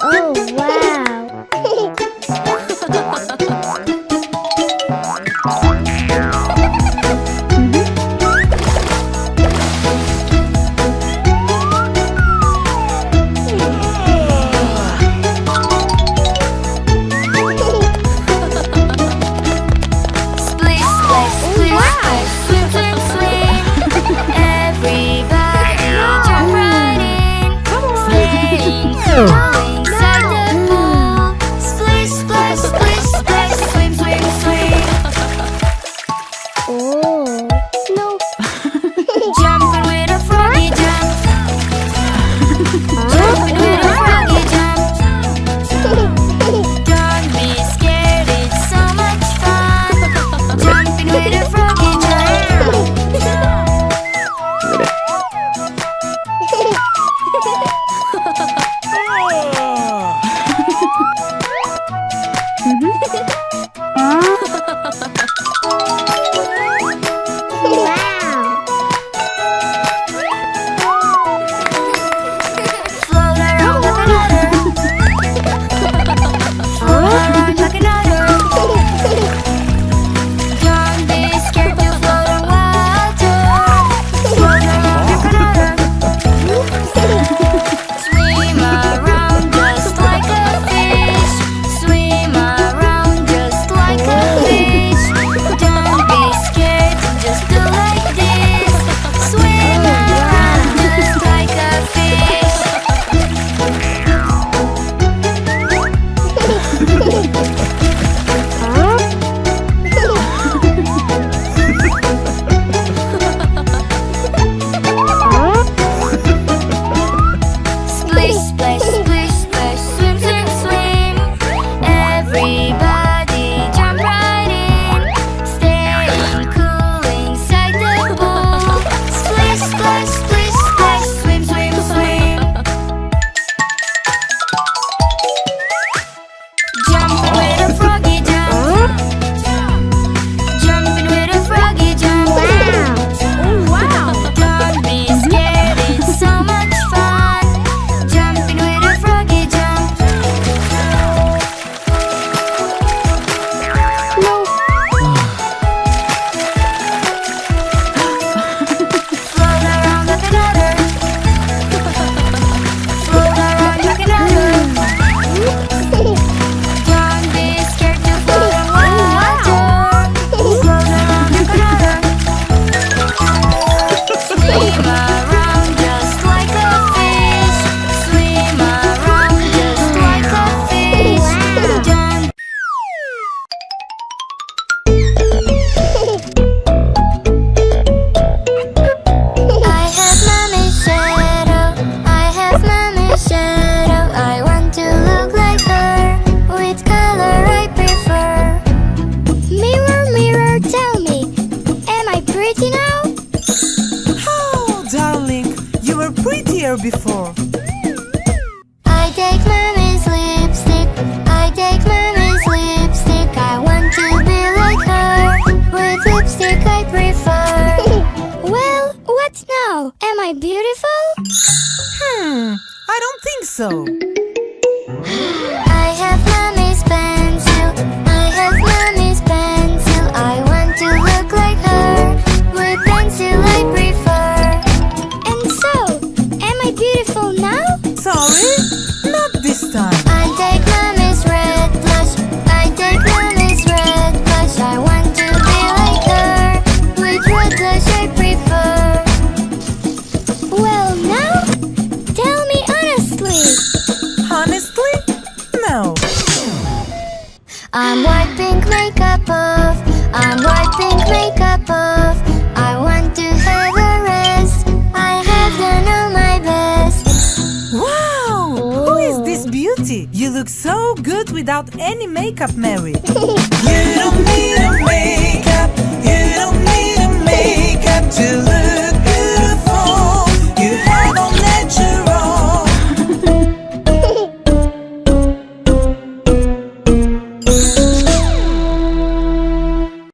Oh, wow. Splish, splash, splish, splash, swim, swim, swim. Everybody jump right in. Staying cool inside the pool. Splish, splash, splish, splash, swim, swim, swim. Oh, no. Jumping with a froggy jump. Jumping with a froggy jump. Don't be scared, it's so much fun. Jumping with a froggy jump. Wow. Float around like an otter. Float around like an otter. Don't be scared to float on water. Float around like an otter. Swim around just like a fish. Swim around just like a fish. Don't be scared, just do like this. Swim around just like a fish. Splish, splash, splish, splash, swim, swim, swim. Everybody jump right in. Staying cool inside the pool. Splish, splash, splish, splash, swim, swim, swim. Jumping with a froggy jump. Jumping with a froggy jump. Wow. Don't be scared, it's so much fun. Jumping with a froggy jump. No. Float around like an otter. Float around like an otter. Don't be scared to float on water. Float around like an otter. Swim around just like a fish. Swim around just like a fish. Don't I have mommy's shadow. I have mommy's shadow. I want to look like her. Which color I prefer? Mirror, mirror, tell me, am I pretty now? Oh, darling, you were prettier before. I take mommy's lipstick. I take mommy's lipstick. I want to be like her. With lipstick I prefer. Well, what now? Am I beautiful? I don't think so. I have mommy's pencil. I have mommy's pencil. I want to look like her. With pencil I prefer. And so, am I beautiful now? Sorry, not this time. I take mommy's red blush. I take mommy's red blush. I want to be like her. With red blush I prefer. Well, now, tell me honestly. Honestly, no. I'm wiping makeup off. I'm wiping makeup off. I want to have a rest. I have done all my best. Wow, who is this beauty? You look so good without any makeup, Mary. You